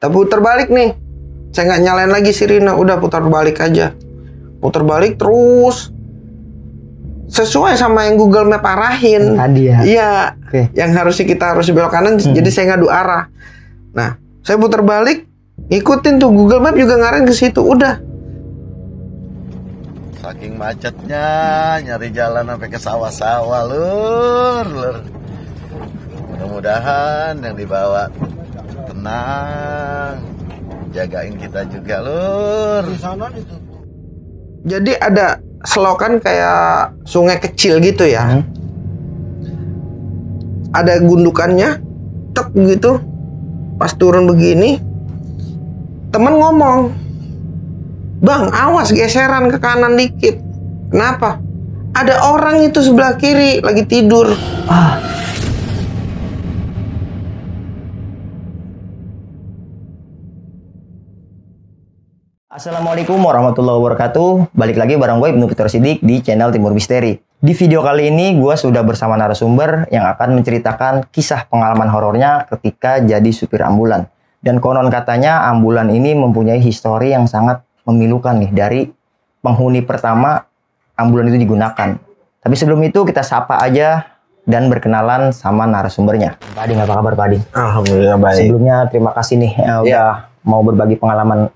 Tapi putar balik nih. Saya nggak nyalain lagi sirine, udah putar balik aja. Putar balik terus. Sesuai sama yang Google Map arahin. Tadi ya? Iya. Okay. Yang harusnya kita harus belok kanan, jadi saya ngadu arah. Nah, saya putar balik, ikutin tuh Google Map juga ngarahin ke situ, udah. Saking macetnya, nyari jalan sampai ke sawah-sawah, lur. Mudah-mudahan yang dibawa tenang, jagain kita juga, lur. Jadi ada selokan kayak sungai kecil gitu ya. Ada gundukannya, tek gitu. Pas turun begini, temen ngomong, "Bang, awas geseran ke kanan dikit." Kenapa? Ada orang itu sebelah kiri lagi tidur. Assalamualaikum warahmatullahi wabarakatuh. Balik lagi bareng gue Ibnu Fitor Sidik di channel Timur Misteri. Di video kali ini gue sudah bersama narasumber yang akan menceritakan kisah pengalaman horornya ketika jadi supir ambulan. Dan konon katanya ambulan ini mempunyai histori yang sangat memilukan nih dari penghuni pertama ambulan itu digunakan. Tapi sebelum itu kita sapa aja dan berkenalan sama narasumbernya. Pak Ading, apa kabar Pak Ading? Alhamdulillah baik. Sebelumnya terima kasih nih udah mau berbagi pengalaman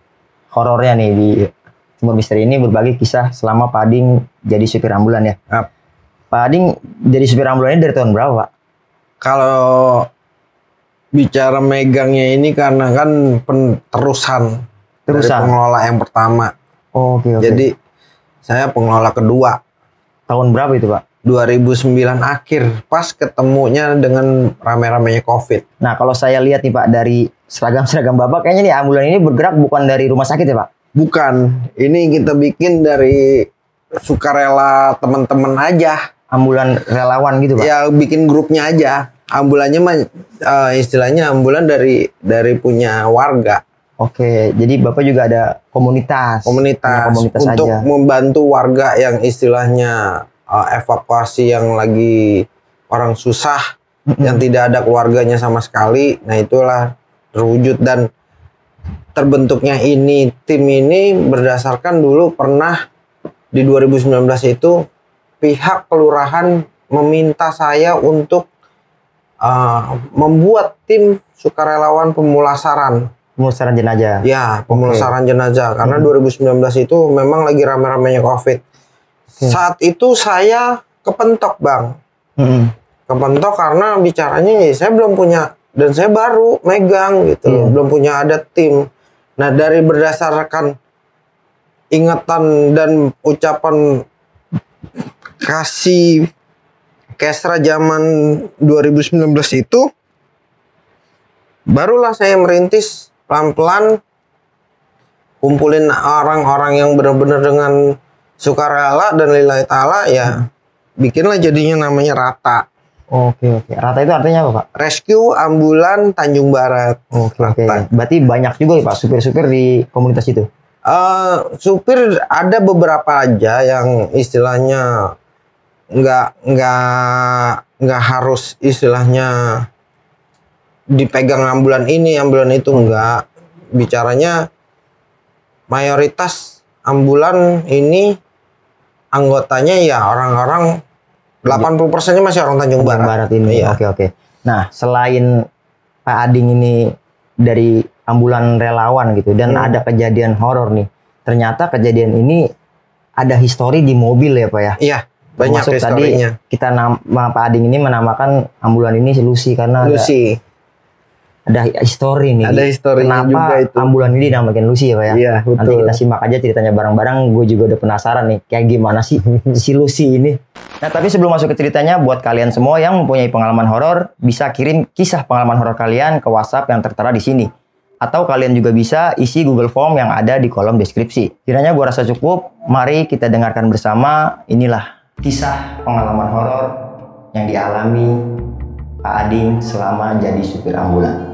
horornya nih di Timur Misteri ini, berbagi kisah selama Pak Ading jadi supir ambulan ya. Pak Ading jadi supir ambulan ini dari tahun berapa, Pak? Kalau bicara megangnya ini karena kan terusan dari pengelola yang pertama. Oke. Jadi saya pengelola kedua. Tahun berapa itu, Pak? 2009 akhir, pas ketemunya dengan rame-ramenya COVID. Nah, kalau saya lihat nih Pak, dari seragam-seragam Bapak, kayaknya nih ambulan ini bergerak bukan dari rumah sakit ya Pak? Bukan, ini kita bikin dari sukarela teman-teman aja. Ambulan relawan gitu Pak? Ya, bikin grupnya aja. Ambulannya mah istilahnya ambulan dari punya warga. Oke, jadi Bapak juga ada komunitas untuk aja. Membantu warga yang istilahnya evakuasi yang lagi orang susah, yang tidak ada keluarganya sama sekali. Nah, itulah terwujud dan terbentuknya ini. Tim ini berdasarkan dulu pernah di 2019 itu pihak kelurahan meminta saya untuk membuat tim sukarelawan pemulasaran jenazah. Ya, pemulasaran jenazah karena 2019 itu memang lagi rame-ramenya COVID. Saat itu saya kepentok, Bang. Kepentok karena bicaranya ya saya belum punya, dan saya baru megang gitu loh, belum punya ada tim. Nah, dari berdasarkan ingatan dan ucapan kasih Kesra zaman 2019 itu, barulah saya merintis pelan-pelan kumpulin orang-orang yang benar-benar dengan sukarela dan lillahi ta'ala, ya bikinlah jadinya namanya Rata. Oke. Rata itu artinya apa Pak? Rescue Ambulan Tanjung Barat. Oke. Berarti banyak juga ya Pak supir-supir di komunitas itu? Supir ada beberapa aja yang istilahnya nggak harus istilahnya dipegang ambulan ini, ambulan itu enggak. Bicaranya mayoritas ambulan ini anggotanya ya orang-orang 80%-nya masih orang Tanjung Barat ini. Iya. Oke. Nah, selain Pak Ading ini dari ambulan relawan gitu dan ada kejadian horor nih. Ternyata kejadian ini ada histori di mobil ya Pak ya? Iya, banyak historinya. Tadi kita Pak Ading ini menamakan ambulan ini Lucy karena ada histori nih. Ada historinya juga itu. Kenapa ambulan ini dinamakan Lucy ya Pak ya? Iya, betul. Nanti kita simak aja ceritanya bareng-bareng. Gue juga udah penasaran nih, kayak gimana sih si Lucy ini. Nah, tapi sebelum masuk ke ceritanya, buat kalian semua yang mempunyai pengalaman horor, bisa kirim kisah pengalaman horor kalian ke WhatsApp yang tertera di sini. Atau kalian juga bisa isi Google Form yang ada di kolom deskripsi. Kiranya gue rasa cukup, mari kita dengarkan bersama. Inilah kisah pengalaman horor yang dialami Pak Ading selama jadi supir ambulan.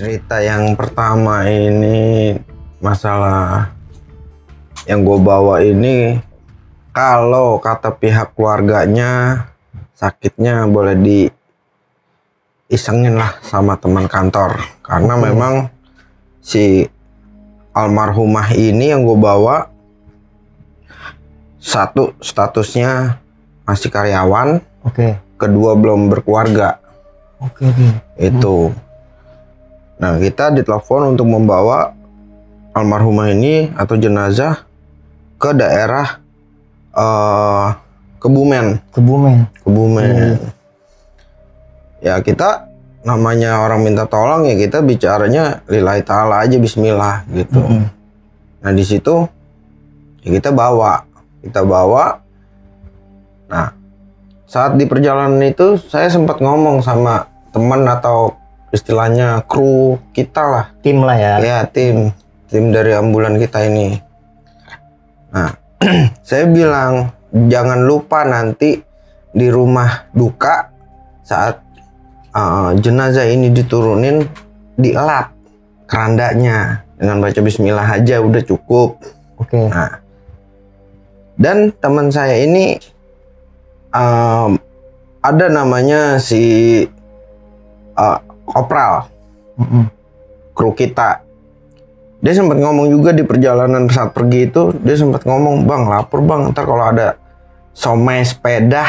Cerita yang pertama ini masalah yang gue bawa ini, kalau kata pihak keluarganya sakitnya boleh diisengin lah sama teman kantor, karena memang si almarhumah ini yang gue bawa, satu statusnya masih karyawan, kedua belum berkeluarga. Itu. Nah, kita ditelepon untuk membawa almarhumah ini atau jenazah ke daerah Kebumen. Ya, kita namanya orang minta tolong, ya kita bicaranya lillahi ta'ala aja, bismillah gitu. Nah, di situ ya kita bawa. Nah, saat di perjalanan itu saya sempat ngomong sama teman atau istilahnya kru kita lah. Tim lah ya. Ya, tim dari ambulan kita ini. Nah, saya bilang jangan lupa nanti di rumah duka saat jenazah ini diturunin, dielap kerandanya dengan baca bismillah aja udah cukup. Nah, dan teman saya ini ada namanya si kopral, kru kita. Dia sempat ngomong juga di perjalanan saat pergi itu, dia sempat ngomong, "Bang, lapar bang, ntar kalau ada somai sepeda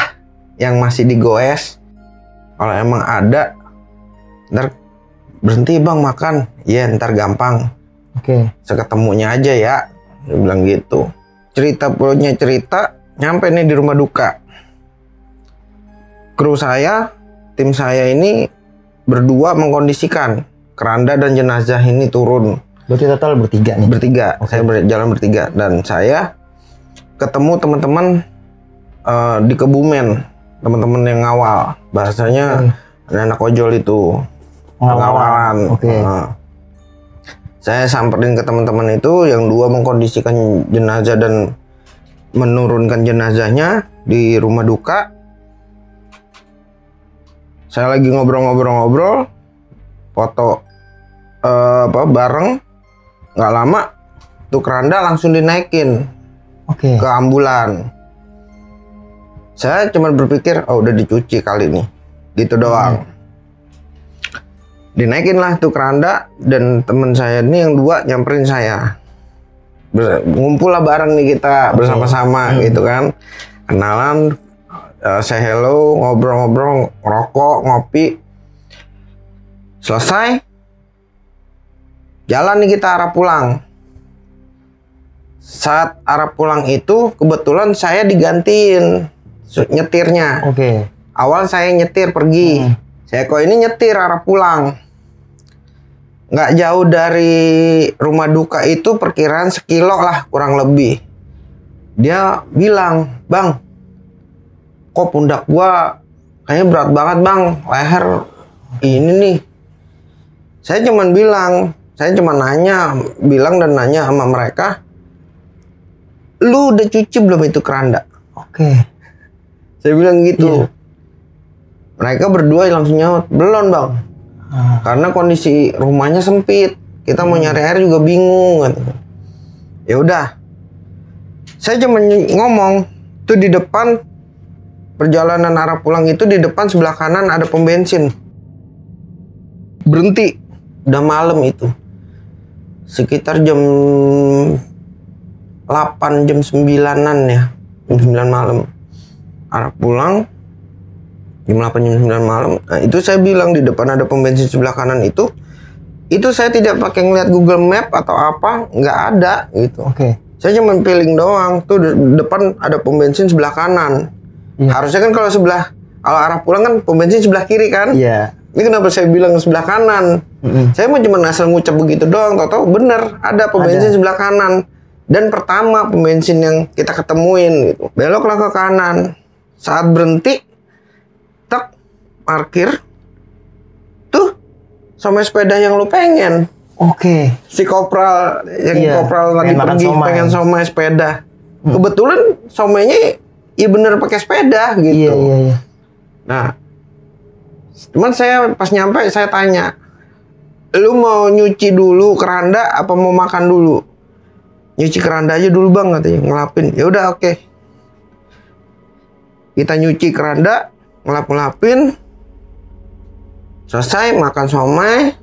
yang masih digoes, kalau emang ada, ntar berhenti bang makan, ya ntar gampang, seketemunya aja ya," dia bilang gitu. Punya cerita, nyampe nih di rumah duka. Kru saya, tim saya ini berdua mengkondisikan keranda dan jenazah ini turun. Berarti total bertiga nih? Bertiga, saya berjalan bertiga. Dan saya ketemu teman-teman di Kebumen, teman-teman yang ngawal. Bahasanya anak ojol itu, pengawalan. Saya samperin ke teman-teman itu, yang dua mengkondisikan jenazah dan menurunkan jenazahnya di rumah duka. Saya lagi ngobrol-ngobrol, foto bareng, nggak lama tuh keranda langsung dinaikin ke ambulan. Saya cuma berpikir, oh udah dicuci kali ini, gitu doang. Dinaikin lah tuh keranda, dan temen saya ini yang dua nyamperin saya. Ngumpul lah bareng nih kita bersama-sama gitu kan, kenalan. Saya hello, ngobrol-ngobrol, ngerokok, ngopi. Selesai, jalan nih kita arah pulang. Saat arah pulang itu kebetulan saya digantiin nyetirnya. Awal saya nyetir pergi, saya kok ini nyetir arah pulang. Nggak jauh dari rumah duka itu perkiraan sekilo lah kurang lebih. Dia bilang, "Bang, kok pundak gua kayaknya berat banget bang, leher ini nih." Saya cuman nanya sama mereka, "Lu udah cuci belum itu keranda?" Saya bilang gitu. Mereka berdua langsung nyaut, "Belum bang, karena kondisi rumahnya sempit, kita mau nyari air juga bingung." Ya udah, saya cuma ngomong tuh di depan perjalanan arah pulang itu, di depan sebelah kanan ada pom bensin. Berhenti, udah malam itu. Sekitar jam 8, jam 9-an ya. Jam 9 malam. Arah pulang jam 8, jam 9 malam. Nah, itu saya bilang di depan ada pom bensin sebelah kanan itu saya tidak pakai ngeliat Google Map atau apa, nggak ada gitu. Saya cuma feeling doang. Tuh di depan ada pom bensin sebelah kanan. Harusnya kan kalau arah pulang kan pom bensin sebelah kiri kan? Ini kenapa saya bilang sebelah kanan? Saya mau cuma asal ngucap begitu doang, tau-tau bener ada pom bensin sebelah kanan. Dan pertama pom bensin yang kita ketemuin gitu. Beloklah ke kanan. Saat berhenti, tek, parkir. Tuh, sama sepeda yang lu pengen. Si kopral lagi pergi pengen somai sepeda. Kebetulan somainya iya bener pakai sepeda gitu. Nah, cuman saya pas nyampe saya tanya, lu mau nyuci dulu keranda apa mau makan dulu? Nyuci keranda aja dulu bang katanya, ngelapin. Ya udah oke. Kita nyuci keranda, ngelapin, selesai makan somai,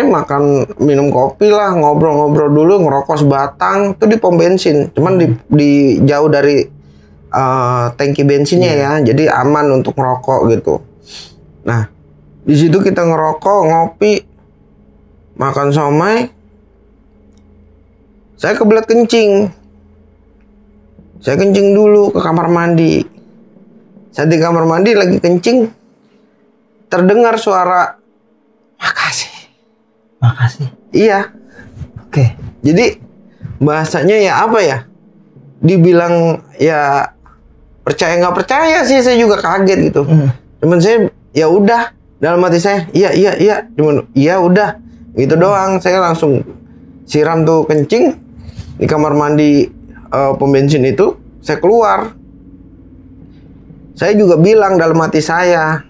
makan minum kopi lah, ngobrol-ngobrol dulu, ngerokok sebatang, itu di pom bensin. Cuman di jauh dari tangki bensinnya ya, jadi aman untuk ngerokok gitu. Nah, di situ kita ngerokok, ngopi, makan somai. Saya kebelet kencing. Saya kencing dulu ke kamar mandi. Saya di kamar mandi lagi kencing, terdengar suara makasih. Iya. Oke. Jadi bahasanya ya apa ya? Dibilang ya percaya nggak percaya sih, saya juga kaget gitu. Cuman saya ya udah, dalam hati saya iya. Cuman iya udah gitu doang. Saya langsung siram tuh kencing di kamar mandi pom bensin itu. Saya keluar. Saya juga bilang dalam hati saya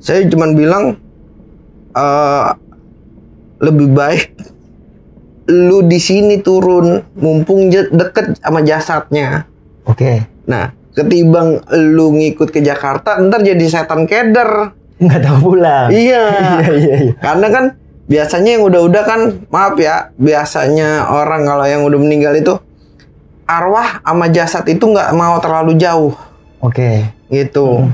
cuman bilang lebih baik lu di sini turun, mumpung deket sama jasadnya. Oke. Nah, ketimbang lu ngikut ke Jakarta, ntar jadi setan keder. Nggak tahu pulang. Iya. Iya. Karena kan biasanya yang udah-udah kan, maaf ya, biasanya orang kalau yang udah meninggal itu arwah sama jasad itu nggak mau terlalu jauh. Oke. Gitu.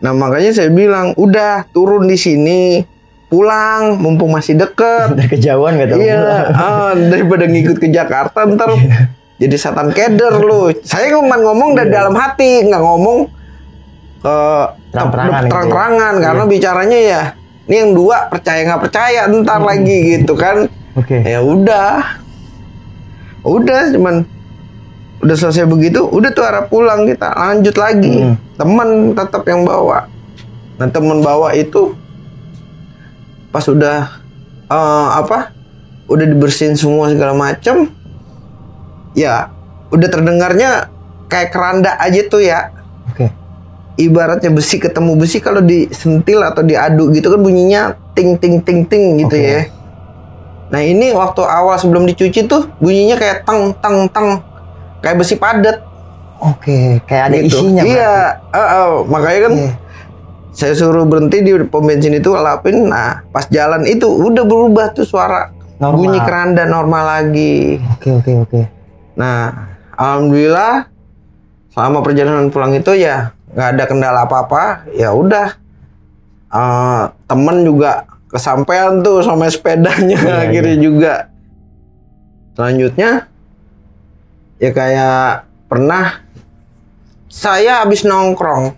Nah, makanya saya bilang, udah turun di sini, pulang, mumpung masih deket. Dari kejauhan nggak tahu pulang. Daripada ngikut ke Jakarta ntar jadi setan keder lu. Saya cuma ngomong dari dalam hati, nggak ngomong terang-terangan gitu. Karena bicaranya ya, ini yang dua percaya nggak percaya ntar lagi gitu kan. Oke. Ya udah cuman udah selesai begitu, udah tuh arah pulang, kita lanjut lagi. Teman tetap yang bawa. Nah, teman bawa itu pas udah udah dibersihin semua segala macem, ya udah terdengarnya kayak keranda aja tuh ya. Oke. Ibaratnya besi ketemu besi, kalau disentil atau diaduk gitu kan bunyinya ting ting ting ting gitu. Oke. Ya. Nah, ini waktu awal sebelum dicuci tuh bunyinya kayak tang tang tang, kayak besi padat. Oke, kayak ada gitu. isinya. Iya, makanya kan saya suruh berhenti di pom bensin itu, lapin. Nah, pas jalan itu udah berubah tuh suara, normal. Bunyi keranda normal lagi. Oke. Nah, alhamdulillah selama perjalanan pulang itu ya nggak ada kendala apa-apa. Ya udah, temen juga kesampean tuh sama sepedanya akhirnya juga. Selanjutnya ya kayak pernah saya habis nongkrong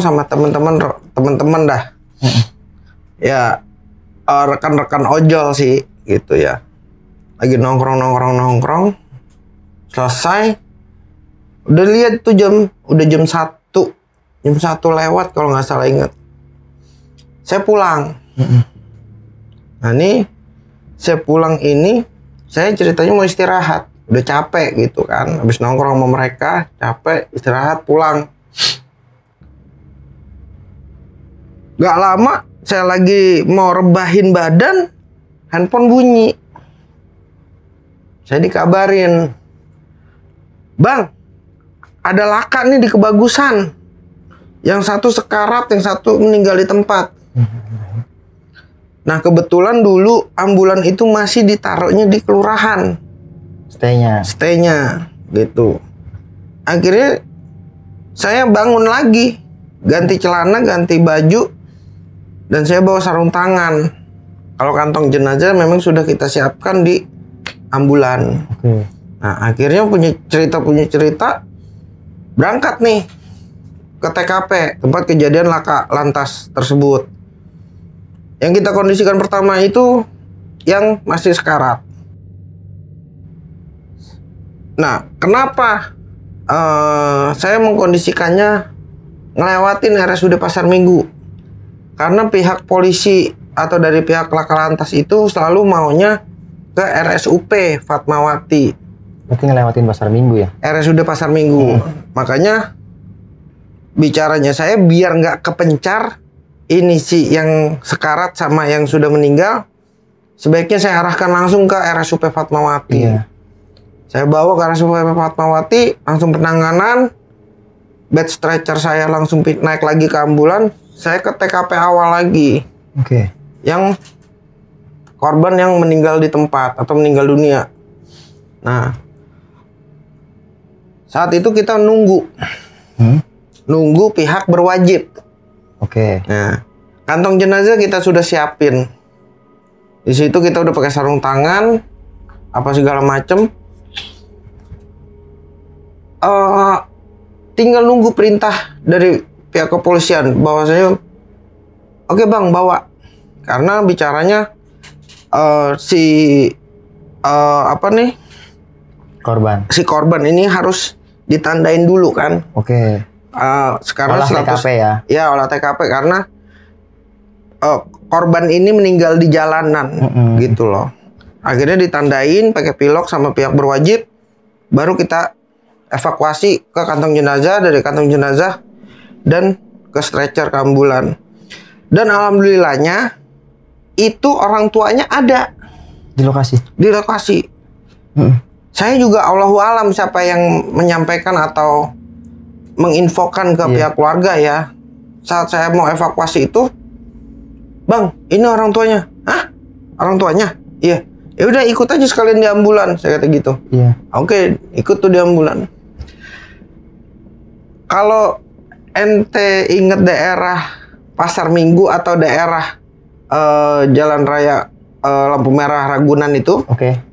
sama teman-teman dah. Ya rekan-rekan ojol sih gitu ya. Lagi nongkrong. Selesai. Udah lihat tuh udah jam 1 lewat kalau nggak salah ingat. Saya pulang. Nah, nih saya pulang ini, saya ceritanya mau istirahat. Udah capek gitu kan. Habis nongkrong sama mereka, capek, istirahat, pulang. Gak lama saya lagi mau rebahin badan, handphone bunyi. Saya dikabarin, "Bang, ada laka nih di Kebagusan. Yang satu sekarat, yang satu meninggal di tempat." Nah, kebetulan dulu ambulan itu masih ditaruhnya di kelurahan. Stay-nya gitu. Akhirnya saya bangun lagi, ganti celana, ganti baju, dan saya bawa sarung tangan. Kalau kantong jenazah memang sudah kita siapkan di ambulan. Nah, akhirnya punya cerita berangkat nih ke TKP, tempat kejadian laka lantas tersebut. Yang kita kondisikan pertama itu yang masih sekarat. Nah, kenapa saya mengkondisikannya ngelewatin RSUD Pasar Minggu? Karena pihak polisi atau dari pihak laka lantas itu selalu maunya ke RSUP Fatmawati. Berarti ngelewatin Pasar Minggu ya? RSUD Pasar Minggu. Makanya bicaranya saya biar nggak kepencar ini sih yang sekarat sama yang sudah meninggal, sebaiknya saya arahkan langsung ke RSUP Fatmawati. Iya. Saya bawa ke RSUP Fatmawati, langsung penanganan, bed stretcher saya langsung naik lagi ke ambulan, saya ke TKP awal lagi. Oke. Yang korban yang meninggal di tempat atau meninggal dunia. Nah, saat itu kita nunggu pihak berwajib. Oke. Nah, kantong jenazah kita sudah siapin. Di situ kita udah pakai sarung tangan, apa segala macem. Tinggal nunggu perintah dari pihak kepolisian bahwasanya, oke bang, bawa. Karena bicaranya si korban ini harus ditandain dulu kan. Oke. Sekarang olah TKP ya? Ya, olah TKP karena korban ini meninggal di jalanan, gitu loh. Akhirnya ditandain pakai pilok sama pihak berwajib, baru kita evakuasi ke kantong jenazah, dari kantong jenazah dan ke stretcher ke ambulan. Dan alhamdulillahnya itu orang tuanya ada Di lokasi. di lokasi. Saya juga Allahu alam siapa yang menyampaikan atau menginfokan ke pihak keluarga ya. Saat saya mau evakuasi itu, bang, ini orang tuanya. Hah? Orang tuanya? Iya. Ya udah ikut aja sekalian di ambulan, saya kata gitu. Iya. Oke, ikut tuh di ambulan. Kalau ente inget daerah Pasar Minggu atau daerah Jalan Raya lampu merah Ragunan itu,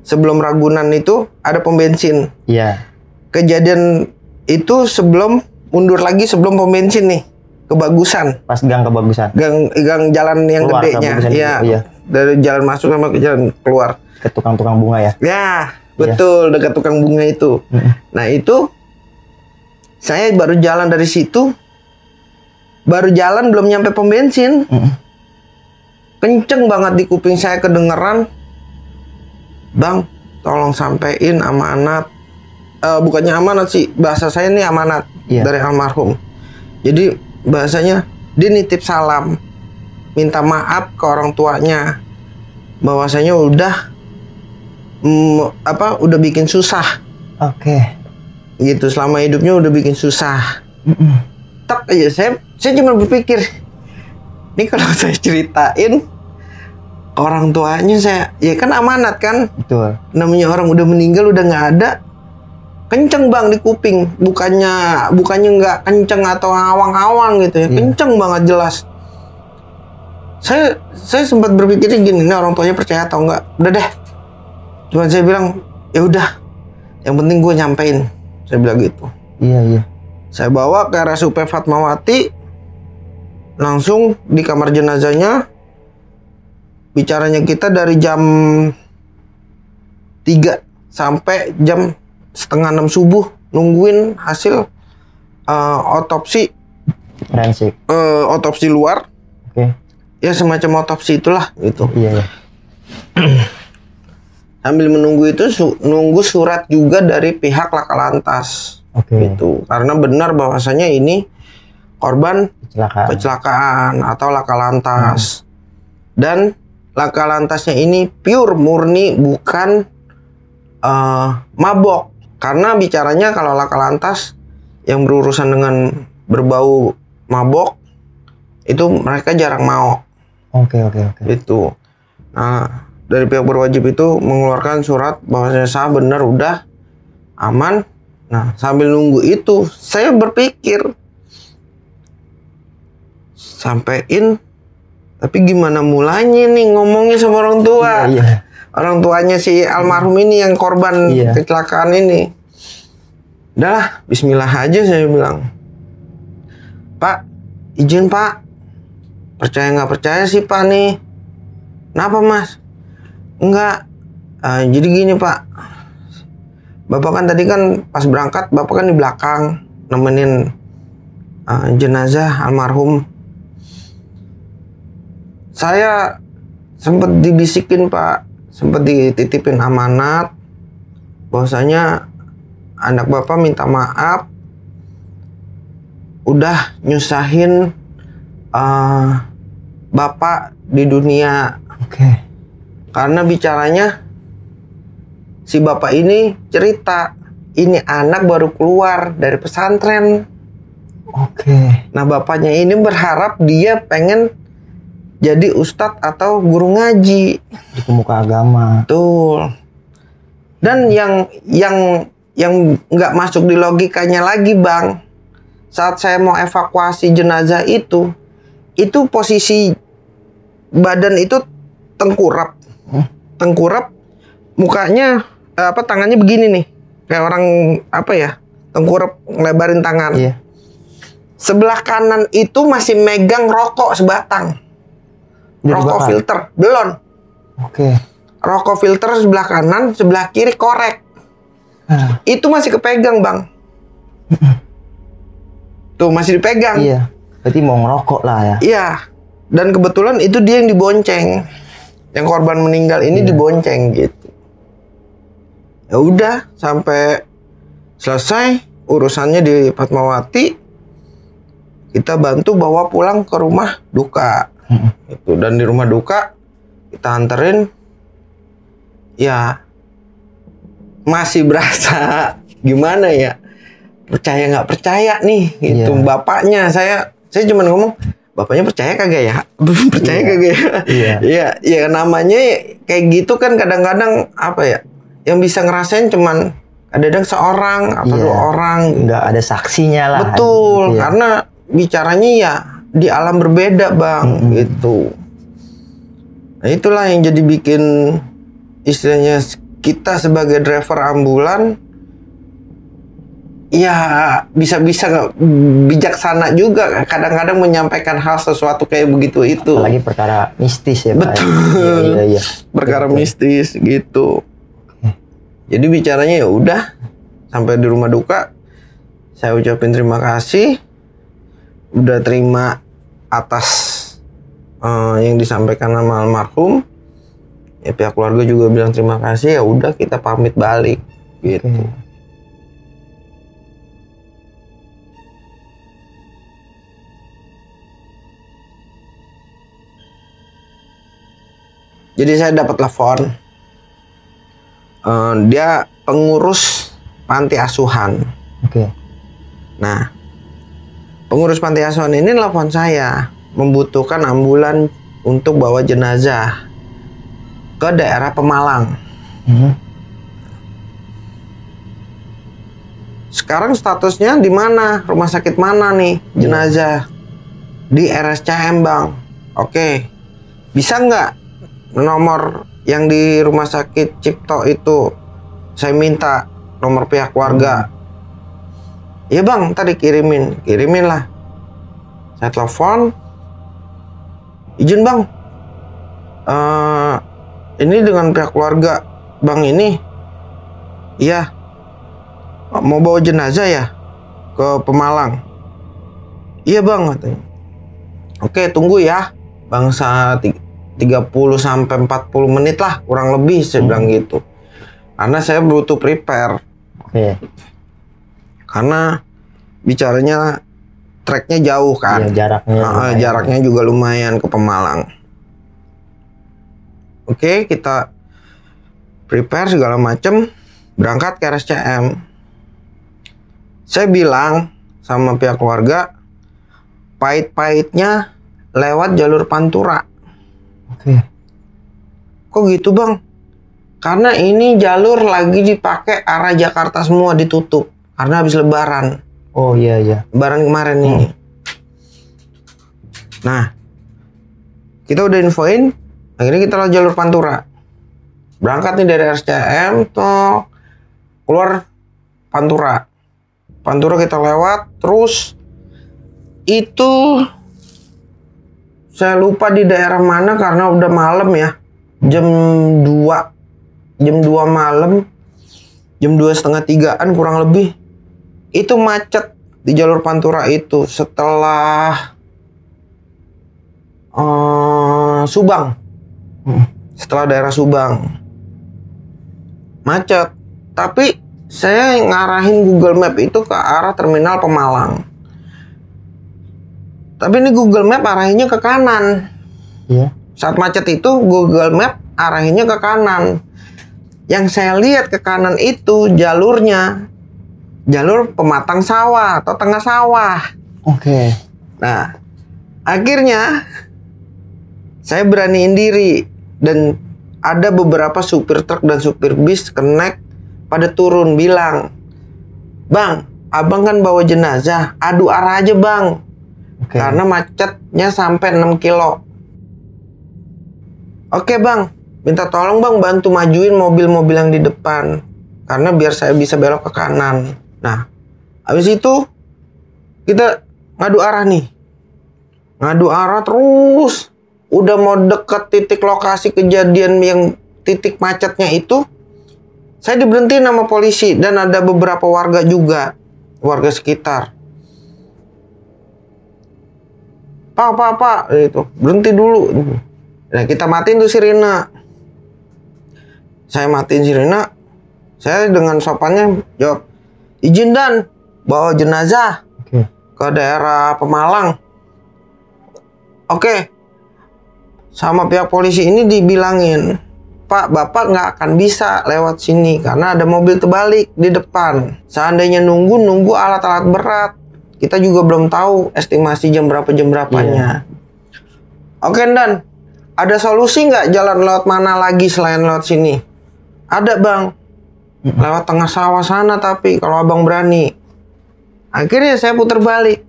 sebelum Ragunan itu ada pom bensin. Iya. Kejadian itu sebelum mundur lagi sebelum pom bensin nih, Kebagusan. Pas gang Kebagusan. Gang jalan yang Keluar, gedenya. Iya. Dari jalan masuk sama ke jalan keluar. Ke tukang-tukang bunga ya. Ya, betul, dekat tukang bunga itu. Nah, itu saya baru jalan dari situ. Baru jalan belum nyampe pom bensin. Kenceng banget di kuping saya kedengeran, bang, tolong sampein amanat. Bukannya amanat sih, bahasa saya ini amanat dari almarhum. Jadi bahasanya dia nitip salam, minta maaf ke orang tuanya, bahwasanya udah udah bikin susah. Gitu, selama hidupnya udah bikin susah. Tak aja saya cuma berpikir, ini kalau saya ceritain orang tuanya, saya ya kan amanat kan. Betul. Namanya orang udah meninggal, udah nggak ada. Kenceng bang di kuping, bukannya nggak kenceng atau awang-awang gitu ya, kenceng banget jelas. Saya sempat berpikir gini, ini orang tuanya percaya atau enggak? Udah deh, cuma saya bilang ya udah, yang penting gue nyampein, saya bilang gitu. Iya. Saya bawa ke RSUP Fatmawati, langsung di kamar jenazahnya. Bicaranya kita dari jam 3 sampai jam setengah 6 subuh nungguin hasil otopsi forensik. Otopsi luar. Ya semacam otopsi itulah gitu. Iya. Sambil menunggu itu nunggu surat juga dari pihak Laka Lantas. Gitu. Karena benar bahwasanya ini korban kecelakaan atau Laka Lantas. Dan Laka Lantasnya ini pure murni bukan mabok. Karena bicaranya kalau Laka Lantas yang berurusan dengan berbau mabok itu mereka jarang mau. Itu. Nah, dari pihak berwajib itu mengeluarkan surat bahwasanya saya benar udah aman. Nah, sambil nunggu itu saya berpikir, sampein, tapi gimana mulanya nih ngomongnya sama orang tua. Orang tuanya si almarhum ini yang korban kecelakaan ini. Udahlah, bismillah aja saya bilang. Pak, izin pak. Percaya nggak percaya sih pak nih. Kenapa mas? Enggak. Jadi gini pak. Bapak kan tadi kan pas berangkat, bapak kan di belakang nemenin jenazah almarhum. Saya sempat dibisikin pak, sempat dititipin amanat bahwasanya anak bapak minta maaf udah nyusahin bapak di dunia. Oke. Karena bicaranya si bapak ini cerita, ini anak baru keluar dari pesantren. Oke. Nah, bapaknya ini berharap dia pengen jadi ustadz atau guru ngaji Di pemuka agama. betul. Dan yang nggak masuk di logikanya lagi, Bang, saat saya mau evakuasi jenazah itu posisi badan itu tengkurap, mukanya tangannya begini nih, kayak orang tengkurap ngelebarin tangan. Iya. Sebelah kanan itu masih megang rokok sebatang. Udah Rokok dibakar? filter, belum. Oke. Rokok filter sebelah kanan, sebelah kiri korek. Itu masih kepegang, Bang. Tuh, masih dipegang. Iya. Berarti mau ngerokok lah ya. Iya. Dan kebetulan itu dia yang dibonceng. Yang korban meninggal ini dibonceng gitu. Ya udah, sampai selesai urusannya di Fatmawati, kita bantu bawa pulang ke rumah duka. Itu, dan di rumah duka kita anterin, ya masih berasa gimana ya, percaya nggak percaya nih gitu. Bapaknya saya cuma ngomong, bapaknya percaya kagak ya? Percaya kagak ya? Iya, ya namanya kayak gitu kan, kadang-kadang yang bisa ngerasain cuman kadang-kadang seorang atau dua orang. Nggak ada saksinya lah. Betul, Gitu ya. karena bicaranya ya di alam berbeda, Bang, gitu. Nah, itulah yang jadi bikin istilahnya kita sebagai driver ambulan ya bisa-bisa nggak bijaksana juga kadang-kadang menyampaikan hal sesuatu kayak begitu itu. Apalagi perkara mistis ya, Pak. Betul. Iya. Perkara mistis gitu. Jadi bicaranya ya udah sampai di rumah duka, saya ucapin terima kasih udah terima atas yang disampaikan sama almarhum. Ya pihak keluarga juga bilang terima kasih, ya udah kita pamit balik gitu. Jadi saya dapat telepon, dia pengurus panti asuhan. Oke. Nah, pengurus panti asuhan ini telepon saya, membutuhkan ambulan untuk bawa jenazah ke daerah Pemalang. Sekarang statusnya di mana? Rumah sakit mana nih jenazah? Di RSCM, Bang. Oke. Bisa nggak nomor yang di rumah sakit Cipto itu? Saya minta nomor pihak keluarga. Iya, Bang, tadi kirimin lah. Saya telepon, izin, Bang, ini dengan pihak keluarga Bang ini, iya, mau bawa jenazah ya ke Pemalang. Iya, Bang, katanya. Oke, tunggu ya, bangsa 30 sampai 40 menit lah kurang lebih, saya bilang gitu. Karena saya butuh prepare. Oke. Karena bicaranya treknya jauh kan. Iya, jaraknya juga lumayan ke Pemalang. Oke, kita prepare segala macem, berangkat ke RSCM. Saya bilang sama pihak keluarga, pahit-pahitnya lewat jalur Pantura. Oke. Kok gitu, Bang? Karena ini jalur lagi dipakai arah Jakarta semua ditutup karena habis Lebaran. Oh iya. Lebaran kemarin ini. Nah, kita udah infoin, akhirnya kita lewat jalur Pantura. Berangkat nih dari RSCM tuh keluar Pantura. Pantura kita lewat, terus itu saya lupa di daerah mana karena udah malam ya. Jam 2 malam, jam 2:30-an kurang lebih. Itu macet di jalur Pantura itu setelah Subang. Setelah daerah Subang. Macet. Tapi saya ngarahin Google Map itu ke arah terminal Pemalang. Tapi ini Google Map arahinnya ke kanan. Iya. Saat macet itu Google Map arahinnya ke kanan. Yang saya lihat ke kanan itu jalurnya jalur pematang sawah atau tengah sawah. Oke. Nah, akhirnya saya beraniin diri dan ada beberapa supir truk dan supir bis connect pada turun bilang, "Bang, abang kan bawa jenazah, adu arah aja bang." Oke. Karena macetnya sampai 6 kilo. "Oke bang, minta tolong bang bantu majuin mobil-mobil yang di depan. Karena biar saya bisa belok ke kanan." Nah, habis itu kita ngadu arah nih. Ngadu arah terus. Udah mau deket titik lokasi kejadian yang titik macetnya itu, saya diberhentiin sama polisi dan ada beberapa warga juga, warga sekitar. Pak, itu berhenti dulu. Nah, kita matiin tuh sirine. Saya matiin sirine. Saya dengan sopannya jawab, "Izin dan bawa jenazah ke daerah Pemalang." Oke. Sama pihak polisi ini dibilangin, "Pak, bapak nggak akan bisa lewat sini karena ada mobil terbalik di depan. Seandainya nunggu alat-alat berat. Kita juga belum tahu estimasi jam berapanya." Oke Dan, ada solusi nggak jalan lewat mana lagi selain lewat sini? Ada bang, lewat tengah sawah sana tapi kalau abang berani. Akhirnya saya putar balik.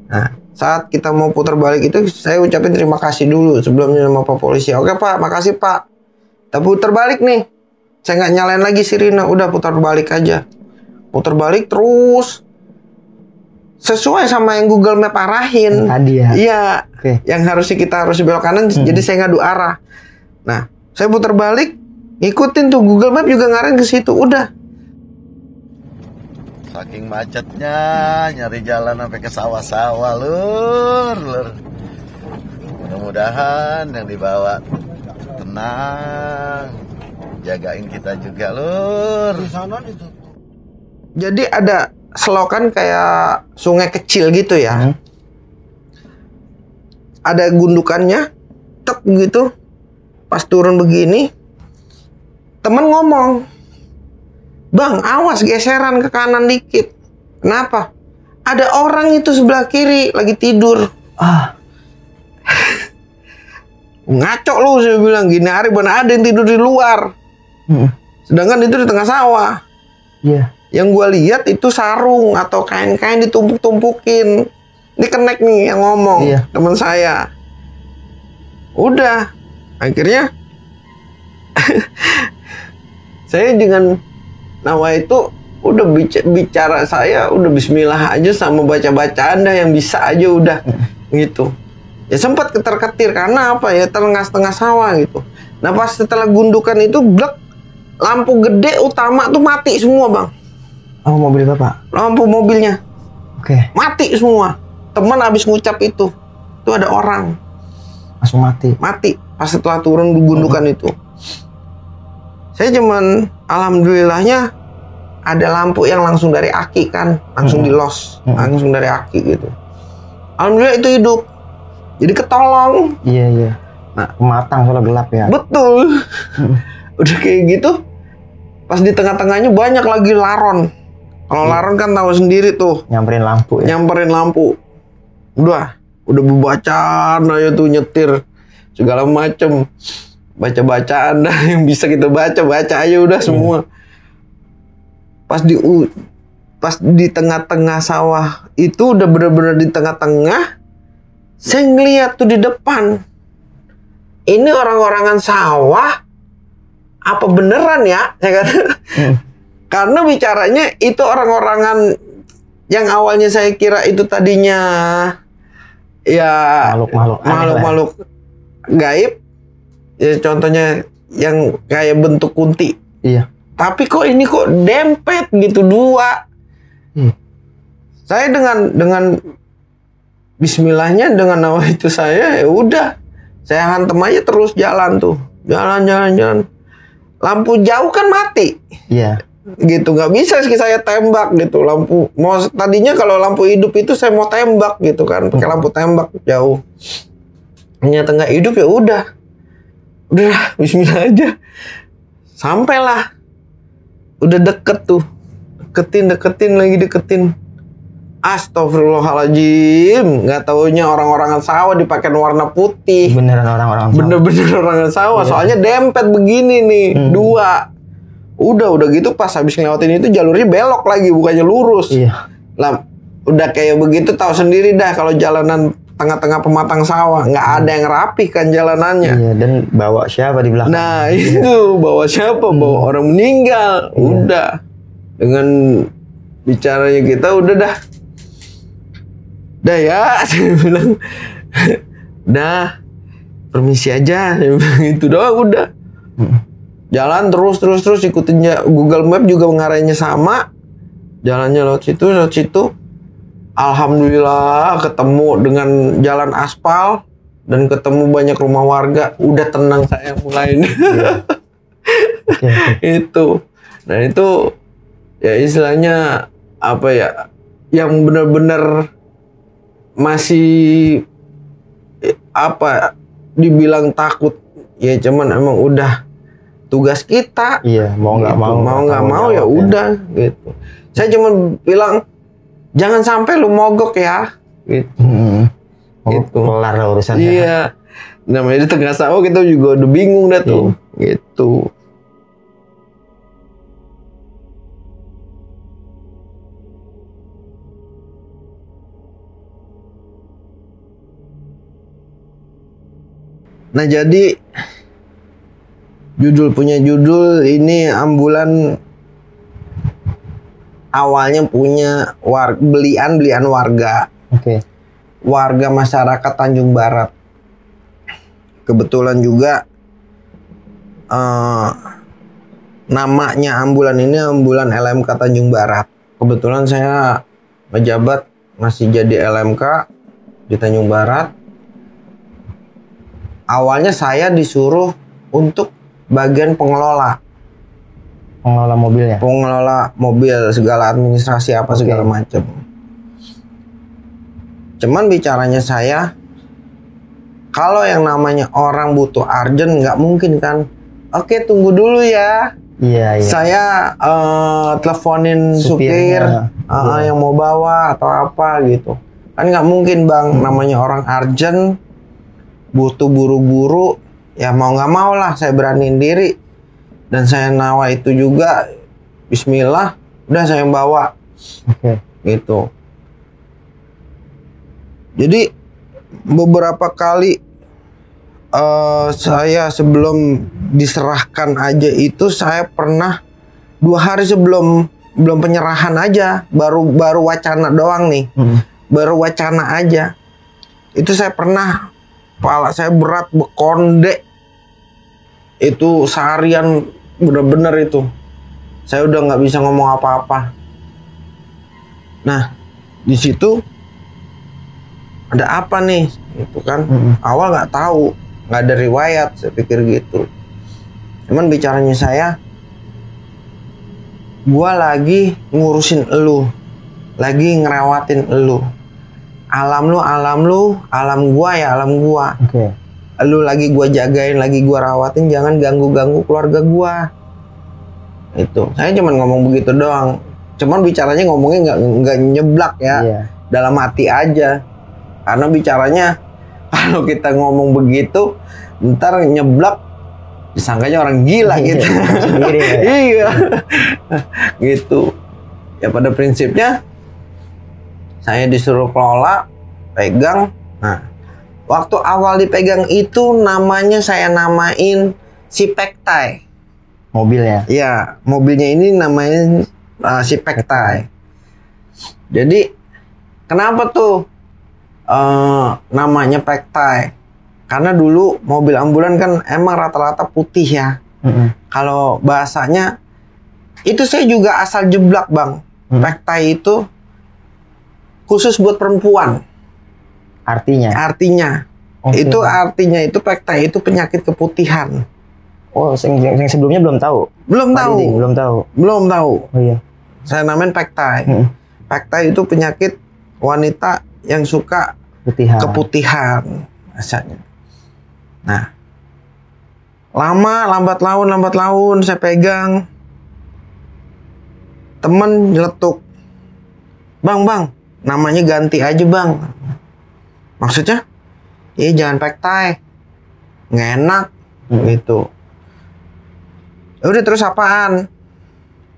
Nah, saat kita mau putar balik itu saya ucapin terima kasih dulu sebelumnya sama Pak Polisi. "Oke Pak, makasih Pak. Kita putar balik nih." Saya nggak nyalain lagi sirine, udah putar balik aja. Putar balik terus sesuai sama yang Google Map arahin. Tadi ya. Iya. Okay. Yang harusnya kita harus belok kanan, jadi saya ngadu arah. Nah, saya putar balik, ngikutin tuh Google Map juga ngarahin ke situ. Udah. Saking macetnya nyari jalan sampai ke sawah-sawah lur. Mudah-mudahan yang dibawa tenang, jagain kita juga lur. Jadi ada selokan kayak sungai kecil gitu ya. Ada gundukannya, tek gitu. Pas turun begini, temen ngomong, "Bang, awas geseran ke kanan dikit." Kenapa? Ada orang itu sebelah kiri lagi tidur. Ngaco lu, saya bilang, "Gini hari mana ada yang tidur di luar." Sedangkan itu di tengah sawah. Iya. Yang gue lihat itu sarung atau kain-kain ditumpuk-tumpukin. Ini kenek nih yang ngomong, teman saya. Udah, akhirnya saya dengan nama itu udah bicara saya udah bismillah aja sama baca-bacaan dah yang bisa aja udah gitu. Ya sempat ketar-ketir karena apa ya, tengah-tengah sawah gitu. Nah pas setelah gundukan itu blek, lampu gede utama tuh mati semua bang. Oh, mobil bapak? Lampu mobilnya. Oke. Mati semua. Teman habis ngucap itu ada orang. Langsung mati? Mati. Pas setelah turun gundukan itu. Saya cuman alhamdulillahnya ada lampu yang langsung dari aki kan. Langsung di los. Langsung dari aki gitu. Alhamdulillah itu hidup. Jadi ketolong. Iya. Nah, matang soalnya gelap ya. Betul. Udah kayak gitu. Pas di tengah-tengahnya banyak lagi laron. Kalau laron kan tahu sendiri tuh. Nyamperin lampu ya. Nyamperin lampu. Udah bacaan aja tuh nyetir segala macem. Baca-bacaan dah yang bisa kita baca aja udah semua. Pas di tengah-tengah sawah itu udah bener-bener di tengah-tengah. Saya ngeliat tuh di depan. Ini orang-orangan sawah. Apa beneran ya? Saya kata. Karena bicaranya itu orang-orangan yang awalnya saya kira itu tadinya ya makhluk-makhluk gaib. Ya contohnya yang kayak bentuk kunti. Iya. Tapi kok ini kok dempet gitu dua. Saya dengan bismillahnya dengan nama itu saya ya udah. Saya hantem aja terus jalan tuh. Jalan. Lampu jauh kan mati. Iya. Gitu nggak bisa sih saya tembak gitu lampu. Tadinya kalau lampu hidup itu saya mau tembak gitu kan pakai lampu tembak jauh. ternyata nggak hidup, ya udah Bismillah aja. Sampailah, udah deket tuh, deketin. Astagfirullahaladzim, nggak taunya orang-orangan sawah dipakai warna putih. Beneran orang-orang sawah. Bener-bener orangan sawah. Iya. Soalnya dempet begini nih, dua. Udah gitu pas habis ngelewatin itu jalurnya belok lagi, bukannya lurus. Iya. Lah, udah kayak begitu tahu sendiri dah kalau jalanan tengah-tengah pematang sawah, nggak ada yang rapi kan jalanannya. Iya, dan bawa siapa di belakang? Nah itu bawa siapa? Bawa orang meninggal. Udah dengan bicaranya kita udah dah ya, saya bilang dah permisi aja, saya bilang itu doang udah. Jalan terus ikutin Google Map juga ngarahinnya sama, jalannya lewat situ. Alhamdulillah ketemu dengan jalan aspal dan ketemu banyak rumah warga. Udah tenang saya mulai ini. Itu. Nah itu ya istilahnya apa ya? Yang benar-benar masih apa? Dibilang takut. Ya cuman emang udah tugas kita. Iya, mau nggak gitu. mau. Nggak mau ya udah gitu. Saya cuma bilang jangan sampai lu mogok ya, gitu. Gitu. Kelar lah urusannya. Iya. Namanya di tengah sawah kita juga udah bingung dah tuh, gitu. Nah jadi punya judul ini ambulan awalnya punya belian warga. Oke. Warga masyarakat Tanjung Barat. Kebetulan juga namanya ambulan ini ambulan LMK Tanjung Barat. Kebetulan saya menjabat masih jadi LMK di Tanjung Barat. Awalnya saya disuruh untuk bagian pengelola mobilnya, pengelola mobil, segala administrasi apa segala macam. Cuman bicaranya saya, kalau yang namanya orang butuh urgent nggak mungkin kan. Oke, tunggu dulu ya. Iya. Saya teleponin supir yang mau bawa atau apa gitu. Kan nggak mungkin bang, namanya orang urgent, butuh buru-buru. Ya mau nggak mau lah, saya beraniin diri. Dan saya nawa itu juga, bismillah, udah saya bawa. Gitu. Jadi beberapa kali saya sebelum diserahkan aja itu saya pernah 2 hari sebelum penyerahan aja, baru wacana doang nih. Baru wacana aja. Itu saya pernah, kepala saya berat, bekonde. Itu seharian bener-bener itu. Saya udah nggak bisa ngomong apa-apa. Nah, di situ ada apa nih? Itu kan awal nggak tahu, nggak ada riwayat. Saya pikir gitu. Cuman bicaranya saya, gua lagi ngurusin elu, lagi ngerawatin elu. Alam lu, alam gua ya alam gua. Lu lagi gua jagain, lagi gua rawatin, jangan ganggu-ganggu keluarga gua. Itu. Saya cuman ngomong begitu doang. Cuman bicaranya ngomongnya nggak nyeblak ya. Dalam hati aja. Karena bicaranya kalau kita ngomong begitu, ntar nyeblak disangkanya orang gila gitu. Iya. Gitu. Ya pada prinsipnya saya disuruh kelola, pegang. Nah, waktu awal dipegang itu namanya saya namain si Pektai. Mobilnya? Iya, mobilnya ini namanya si Pektai. Jadi kenapa tuh namanya Pektai? Karena dulu mobil ambulan kan emang rata-rata putih ya. Kalau bahasanya itu saya juga asal jeblak bang. Pektai itu khusus buat perempuan. Artinya. Itu artinya itu Pektai itu penyakit keputihan. Oh, yang sebelumnya belum tahu. Belum tahu. Oh iya. Saya namain Pektai. Pektai itu penyakit wanita yang suka keputihan rasanya. Nah, lambat laun saya pegang. Temen nyeletuk, bang, namanya ganti aja bang. Maksudnya, ya jangan pektai, nggak enak gitu. Udah terus apaan?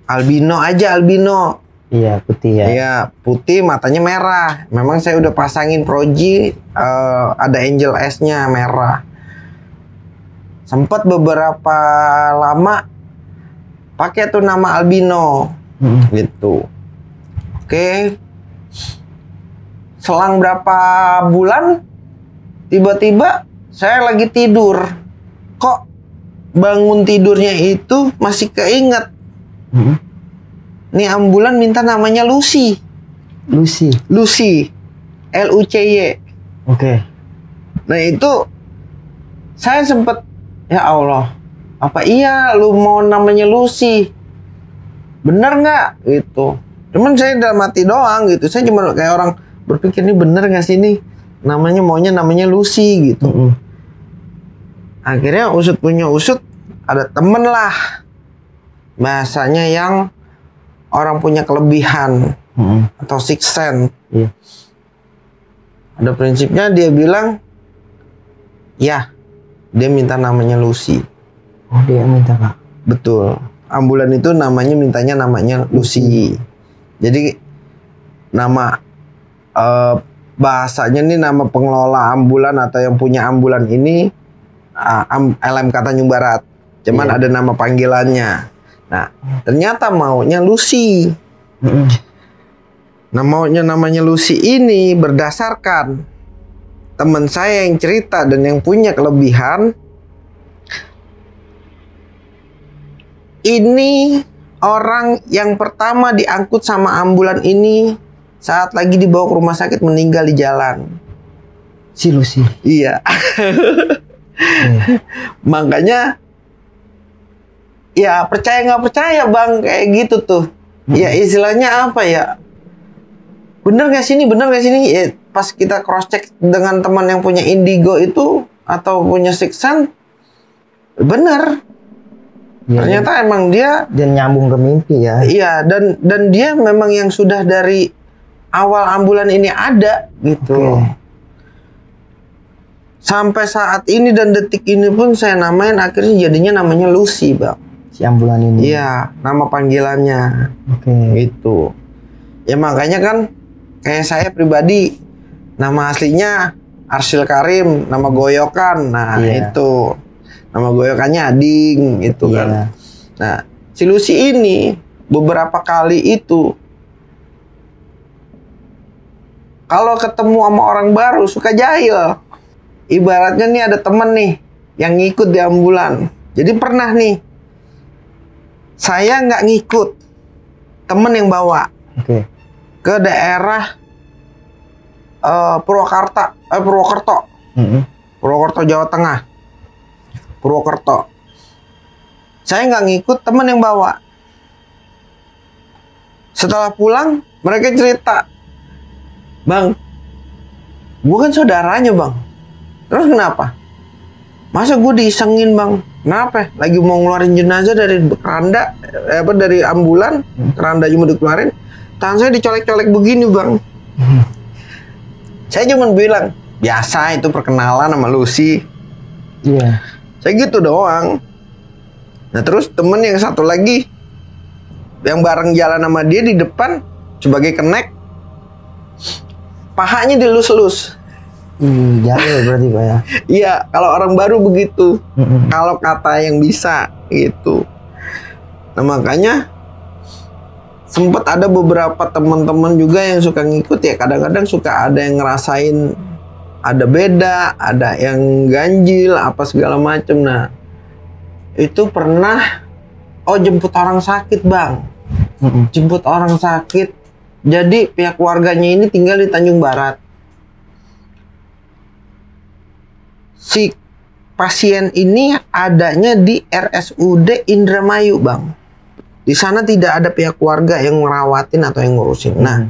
Albino aja, albino. Iya, putih ya. Iya, putih, matanya merah. Memang saya udah pasangin Proji, ada Angel S-nya merah. Sempat beberapa lama pakai tuh nama albino, gitu. Oke. Selang berapa bulan, tiba-tiba saya lagi tidur. Kok bangun tidurnya itu masih keinget. Nih ambulan minta namanya Lucy. Lucy. L-U-C-Y. Oke. Nah itu saya sempet, ya Allah, apa iya lu mau namanya Lucy? Bener nggak? Gitu. Cuman saya dalam hati doang gitu. Saya cuma kayak orang berpikir nih bener nggak sih nih namanya Lucy gitu. Akhirnya usut punya usut, ada temen lah. Bahasanya yang orang punya kelebihan atau six sense. Iya. Ada prinsipnya dia bilang, ya dia minta namanya Lucy. Oh dia minta Kak. Betul. Ambulan itu mintanya namanya Lucy. Jadi nama bahasanya nih nama pengelola ambulan atau yang punya ambulan ini LMK Tanjung Barat. Cuman ada nama panggilannya. Nah, ternyata maunya Lucy. Nah, maunya namanya Lucy ini berdasarkan teman saya yang cerita dan yang punya kelebihan. Ini orang yang pertama diangkut sama ambulan ini saat lagi dibawa ke rumah sakit meninggal di jalan. Si Lucy. Iya. Makanya ya percaya nggak percaya bang kayak gitu tuh. Ya istilahnya apa ya? Bener nggak sini? Ya, pas kita cross check dengan teman yang punya indigo itu atau punya six sense, bener. Ya, ternyata emang dia nyambung ke mimpi ya. Iya dan dia memang yang sudah dari awal ambulan ini ada gitu. Sampai saat ini dan detik ini pun saya namain akhirnya jadinya namanya Lucy bang. Si ambulan ini. Iya, nama panggilannya. Gitu. Ya makanya kan kayak saya pribadi nama aslinya Arsyil Karim, nama goyokan. Nah, itu. Nama goyokannya Ading gitu kan. Nah, si Lucy ini beberapa kali itu kalau ketemu sama orang baru suka jahil. Ibaratnya nih ada temen nih yang ngikut di ambulan. Jadi pernah nih saya nggak ngikut, temen yang bawa ke daerah Purwokerto, Jawa Tengah, Purwokerto. Saya nggak ngikut, temen yang bawa. Setelah pulang, mereka cerita, bang, gue kan saudaranya bang. Terus kenapa? Masa gue diisengin bang? Kenapa? Lagi mau ngeluarin jenazah dari keranda, dari ambulan, keranda cuma dikeluarin, tangan saya dicolek-colek begini bang. Saya cuma bilang, biasa itu perkenalan sama Lucy. Iya. Saya gitu doang. Nah terus temen yang satu lagi, yang bareng jalan sama dia di depan, sebagai kenek, pahanya dilus-lus. Jahil berarti Pak ya. Iya, kalau orang baru begitu. Kalau kata yang bisa gitu. Nah makanya sempat ada beberapa teman-teman juga yang suka ngikut ya. Kadang-kadang suka ada yang ngerasain ada beda, ada yang ganjil, apa segala macem. Nah itu pernah, jemput orang sakit bang. Jemput orang sakit. Jadi pihak keluarganya ini tinggal di Tanjung Barat. Si pasien ini adanya di RSUD Indramayu bang. Di sana tidak ada pihak keluarga yang ngerawatin atau yang ngurusin. Nah,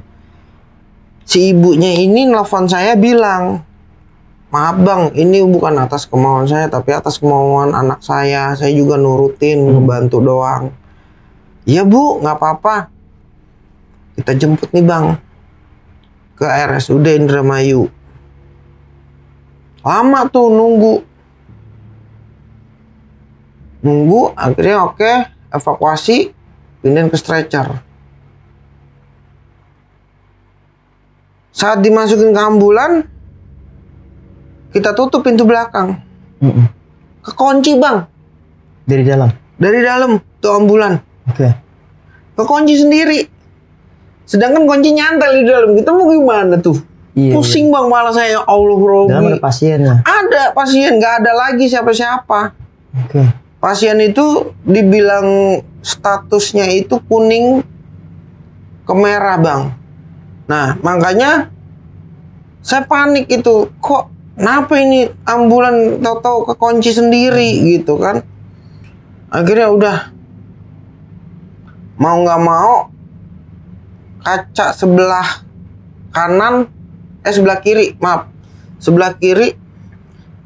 si ibunya ini nelfon saya bilang, maaf bang, ini bukan atas kemauan saya, tapi atas kemauan anak saya juga nurutin, ngebantu doang. Iya bu, nggak apa-apa, kita jemput nih bang ke RSUD Indramayu. Lama tuh nunggu, akhirnya oke, evakuasi, pindahin ke stretcher. Saat dimasukin ke ambulan, kita tutup pintu belakang. Kekunci bang. Dari dalam? Dari dalam tuh ambulan. Oke. Kekunci sendiri. Sedangkan kunci nyantel di dalam. Kita mau gimana tuh? Iya, pusing bang, malah saya, ya Allah Robi. Dalam ada pasien ya? Ada pasien, nggak ada lagi siapa-siapa. Oke. Pasien itu dibilang statusnya itu kuning ke merah bang. Nah makanya saya panik itu, kok kenapa ini ambulan tahu-tahu kekunci sendiri gitu kan. Akhirnya udah, mau nggak mau kaca sebelah kanan, sebelah kiri, maaf, sebelah kiri,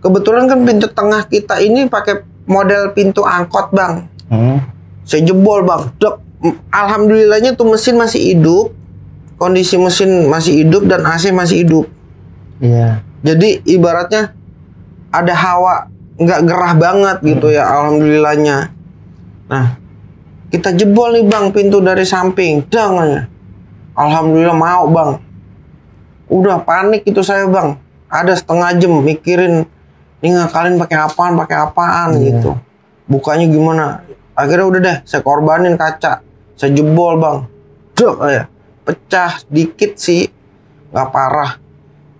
kebetulan kan pintu tengah kita ini pakai model pintu angkot bang. Saya jebol bang. Alhamdulillahnya tuh mesin masih hidup, kondisi mesin masih hidup dan AC masih hidup. Iya. Jadi ibaratnya ada hawa, nggak gerah banget gitu ya, alhamdulillahnya. Nah kita jebol nih bang pintu dari samping, dang. Alhamdulillah mau bang. Udah panik itu saya bang, ada setengah jam mikirin ini ngakalin pakai apaan gitu. Bukanya gimana? Akhirnya udah deh, saya korbanin kaca, saya jebol bang. Ya, pecah dikit sih, nggak parah.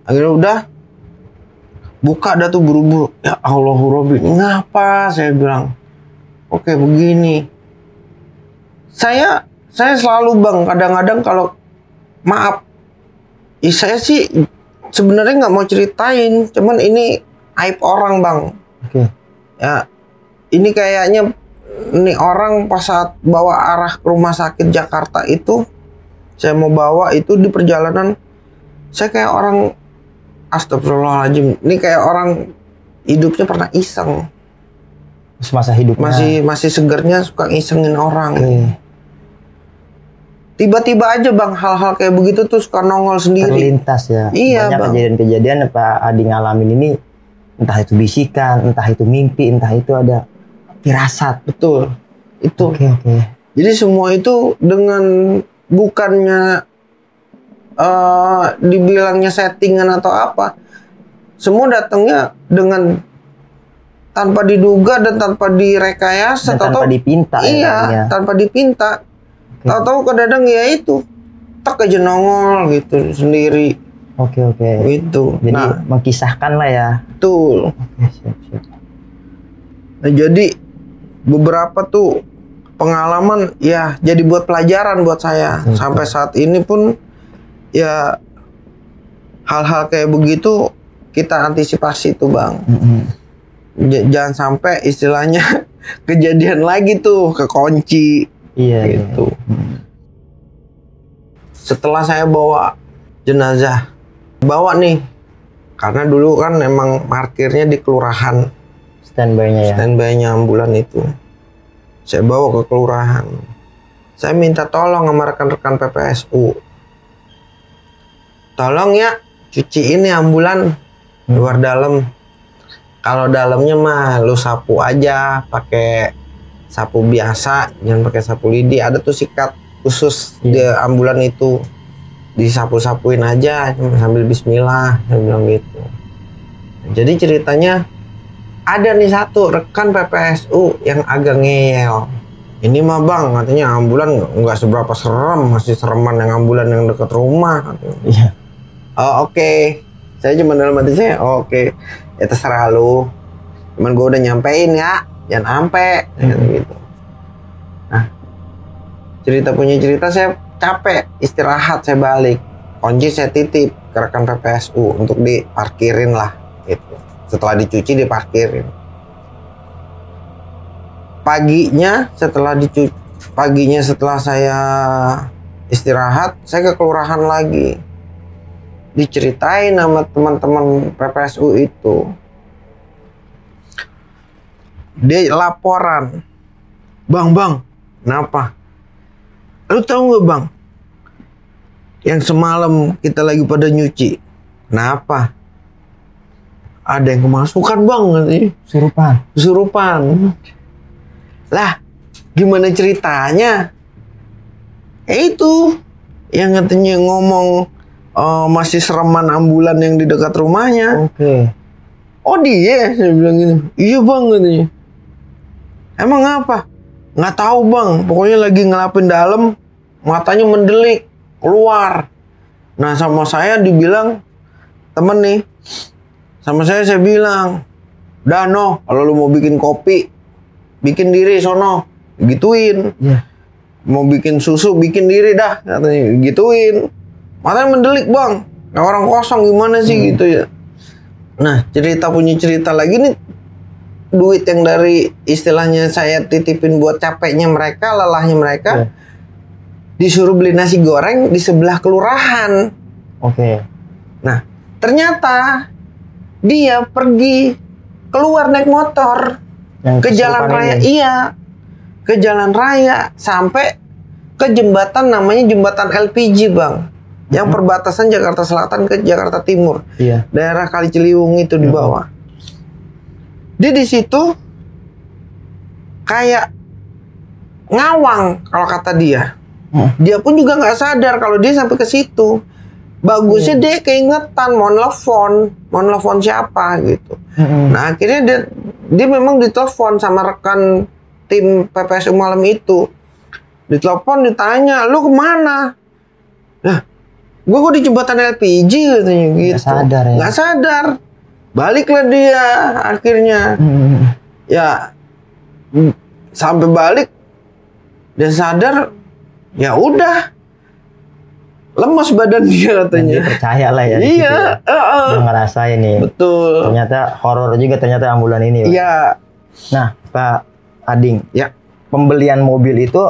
Akhirnya udah, buka dah tuh buru-buru. Ya Allah Robi, ngapa? Saya bilang, oke begini. Saya selalu bang, kadang-kadang kalau maaf, saya sih sebenarnya nggak mau ceritain, cuman ini aib orang bang. Oke. Ya, ini kayaknya ini orang pas saat bawa arah ke rumah sakit Jakarta itu, saya mau bawa itu di perjalanan, saya kayak orang, astagfirullahaladzim, ini kayak orang hidupnya pernah iseng. Semasa hidupnya Masih segernya suka isengin orang. Oke. Tiba-tiba aja bang, hal-hal kayak begitu tuh suka nongol sendiri. Terlintas ya. Iya, banyak bang. Kejadian-kejadian Pak Adi ngalamin ini, entah itu bisikan, entah itu mimpi, entah itu ada firasat. Betul. Itu. Oke. Jadi semua itu dengan bukannya dibilangnya settingan atau apa, semua datangnya dengan tanpa diduga dan tanpa direkayasa, dan tanpa dipinta. Iya, tanpa dipinta. Tahu-tahu kadang-kadang ya itu tak aja nongol gitu sendiri. Oke. Gitu. Jadi Nah, mengkisahkan lah ya. betul. Oke, siap. Nah, jadi beberapa tuh pengalaman ya jadi buat pelajaran buat saya. Sampai saat ini pun ya hal-hal kayak begitu kita antisipasi tuh bang. Jangan sampai istilahnya kejadian lagi tuh, kekunci. Iya. Gitu. Setelah saya bawa jenazah, bawa nih, karena dulu kan emang parkirnya di kelurahan, Standby-nya ya. standby-nya ambulan itu. Saya bawa ke kelurahan. Saya minta tolong sama rekan-rekan PPSU. Tolong ya, cuciin nih ambulan luar dalam. Kalau dalamnya mah lu sapu aja pakai sapu biasa, jangan pakai sapu lidi. Ada tuh sikat khusus di ambulan itu, disapu-sapuin aja sambil bismillah, saya bilang gitu. Jadi ceritanya ada nih satu rekan PPSU yang agak ngeyel. Ini mah bang, katanya ambulan nggak seberapa serem, masih sereman yang ambulan yang dekat rumah. Iya. Oh oke. Saya cuma dalam hati saya, oke. Ya terserah lu. Cuman gue udah nyampein ya, jangan ampe gitu. Nah, cerita saya capek, istirahat, saya balik. Kunci saya titip ke rekan PPSU untuk diparkirin lah gitu. Setelah dicuci diparkirin. Paginya setelah saya istirahat, saya ke kelurahan lagi. diceritain sama teman-teman PPSU itu. Dia laporan, bang, kenapa? Lu tahu nggak bang? Yang semalam kita lagi pada nyuci, kenapa? Ada yang kemasukan bang, katanya. Surupan. Lah, gimana ceritanya? Itu yang katanya ngomong masih sereman ambulan yang di dekat rumahnya. Oke. Oh dia, saya bilang gitu. Iya bang, katanya. Emang apa? Nggak tahu bang. Pokoknya lagi ngelapin dalam, matanya mendelik keluar. Nah sama saya dibilang temen nih, sama saya bilang, Dano, kalau lu mau bikin kopi, bikin diri sono, gituin. Iya. Mau bikin susu, bikin diri dah, katanya gituin. Matanya mendelik bang, kayak orang kosong gimana sih gitu ya. Nah punya cerita lagi nih, duit yang dari istilahnya saya titipin buat capeknya mereka, lelahnya mereka, disuruh beli nasi goreng di sebelah kelurahan. Oke. Nah ternyata dia pergi keluar naik motor ke jalan raya. Iya, ke jalan raya sampai ke jembatan, namanya jembatan LPG bang, yang perbatasan Jakarta Selatan ke Jakarta Timur. Iya. Daerah Kali Ciliwung itu di bawah. Dia di situ kayak ngawang kalau kata dia. Dia pun juga nggak sadar kalau dia sampai ke situ. Bagusnya dia keingetan mau nelfon siapa gitu. Nah akhirnya dia memang ditelepon sama rekan tim PPSU malam itu. Ditelepon, ditanya, lu kemana? Nah, gue kok di jembatan LPG katanya gitu. Nggak sadar ya. Nggak sadar. Baliklah dia akhirnya. Ya sampai balik dia sadar, ya udah lemes badan dia katanya. Dia percaya lah ya. Iya. Dia ngerasain nih. Betul. Ternyata horor juga ternyata ambulan ini. Iya. Nah Pak Ading. Ya. Pembelian mobil itu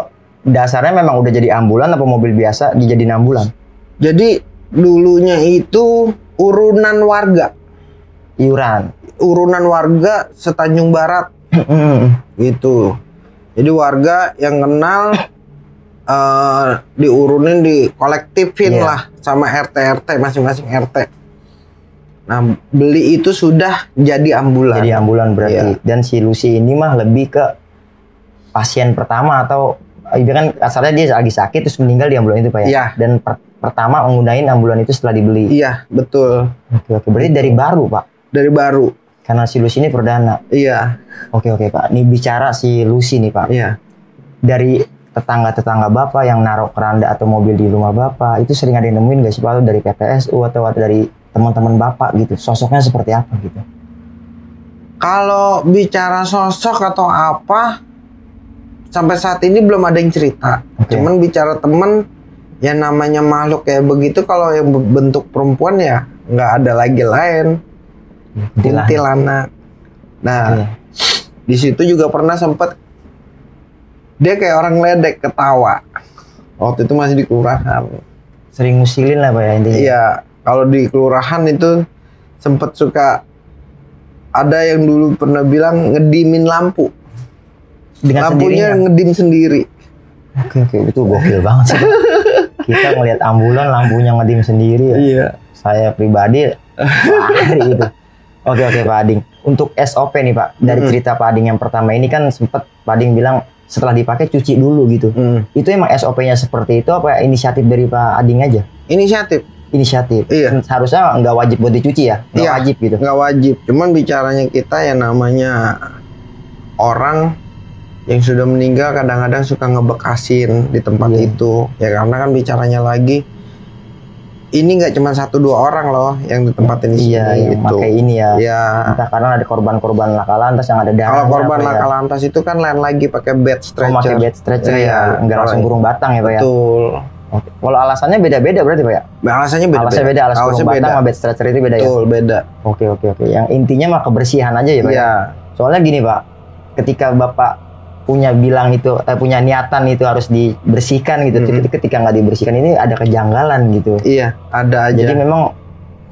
dasarnya memang udah jadi ambulan apa mobil biasa dijadiin ambulan? Jadi dulunya itu urunan warga. Urunan warga setanjung Barat. Gitu. Jadi warga yang kenal diurunin, dikolektifin lah sama RT masing-masing RT. Nah, beli itu sudah jadi ambulan. Jadi ambulan berarti. Dan si Lucy ini mah lebih ke pasien pertama atau kan asalnya dia lagi sakit terus meninggal di ambulan itu Pak ya? Iya. Dan pertama menggunakan ambulan itu setelah dibeli. Iya, betul. Oke. Berarti dari baru Pak? Dari baru. Karena si Lucy ini perdana. Iya. Oke Pak. Ini bicara si Lucy nih Pak. Iya. Dari tetangga-tetangga Bapak yang naruh keranda atau mobil di rumah Bapak, itu sering ada yang nemuin gak sih Pak? Dari PPSU atau dari teman-teman Bapak gitu? Sosoknya seperti apa gitu? Kalau bicara sosok atau apa, sampai saat ini belum ada yang cerita. Cuman bicara temen, ya namanya makhluk kayak begitu, kalau yang bentuk perempuan ya nggak ada lagi lain. Kuntilanak. Nah, di situ juga pernah sempet dia kayak orang ledek ketawa. Waktu itu masih di kelurahan. Sering ngusilin lah Pak ya intinya. Iya, kalau di kelurahan itu sempet suka ada yang dulu pernah bilang ngedimin lampu. Dengan lampunya ngedim sendiri. Oke, itu gokil banget sih. Kita ngelihat ambulan lampunya ngedim sendiri ya. Iya. Saya pribadi hari itu. Oke Pak Ading. Untuk SOP nih Pak, dari cerita Pak Ading yang pertama ini kan sempet Pak Ading bilang setelah dipakai cuci dulu gitu. Itu emang SOP-nya seperti itu apa inisiatif dari Pak Ading aja? Inisiatif. Iya. Seharusnya nggak wajib buat dicuci ya? Nggak wajib gitu? Nggak wajib. Cuman bicaranya kita ya namanya orang yang sudah meninggal kadang-kadang suka ngebekasin di tempat itu. Ya karena kan bicaranya lagi, ini nggak cuma 1-2 orang loh yang ditempatin di sini. Iya, yang gitu. pakai ini ya. Iya. Entah karena ada korban-korban laka lantas yang ada darah. Kalau korban laka lantas itu kan lain lagi pakai bed stretcher. Pakai bed stretcher ya, nggak langsung kurung batang ya Pak ya. Betul. Oke. Kalau alasannya beda-beda berarti Pak ya? Alasannya beda. Alas kurung batang sama bed stretcher itu beda. Betul, ya? beda. Oke. Yang intinya mah kebersihan aja ya Pak ya? Soalnya gini Pak, ketika Bapak punya niatan itu harus dibersihkan gitu. Ketika nggak dibersihkan ini ada kejanggalan gitu. Iya, ada aja. Jadi memang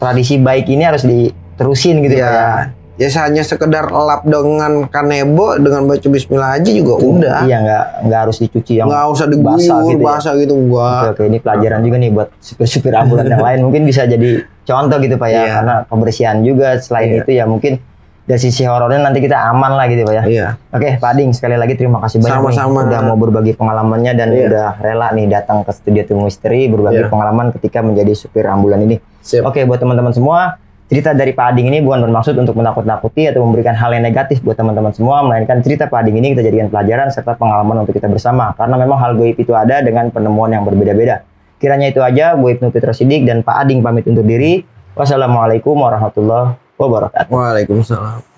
tradisi baik ini harus diterusin gitu Pak ya. Ya hanya sekedar lap dengan kanebo dengan baca bismillah aja juga udah. Iya, nggak harus dicuci yang nggak usah diguyur basah gitu enggak. Oke, ini pelajaran juga nih buat supir-supir ambulan yang lain, mungkin bisa jadi contoh gitu Pak ya, karena kebersihan juga. Selain itu ya mungkin dari sisi horornya nanti kita aman lah gitu Pak ya. Iya. Oke Pak Ading, sekali lagi terima kasih banyak nih udah mau berbagi pengalamannya dan udah rela nih datang ke studio Tim Misteri berbagi pengalaman ketika menjadi supir ambulan ini. Oke, buat teman-teman semua, cerita dari Pak Ading ini bukan bermaksud untuk menakut-nakuti atau memberikan hal yang negatif buat teman-teman semua, melainkan cerita Pak Ading ini kita jadikan pelajaran serta pengalaman untuk kita bersama. Karena memang hal gaib itu ada dengan penemuan yang berbeda-beda. Kiranya itu aja, gue Ibnu Fitra Siddiq dan Pak Ading pamit undur diri. Wassalamualaikum warahmatullahi wabarakatuh. Waalaikumsalam.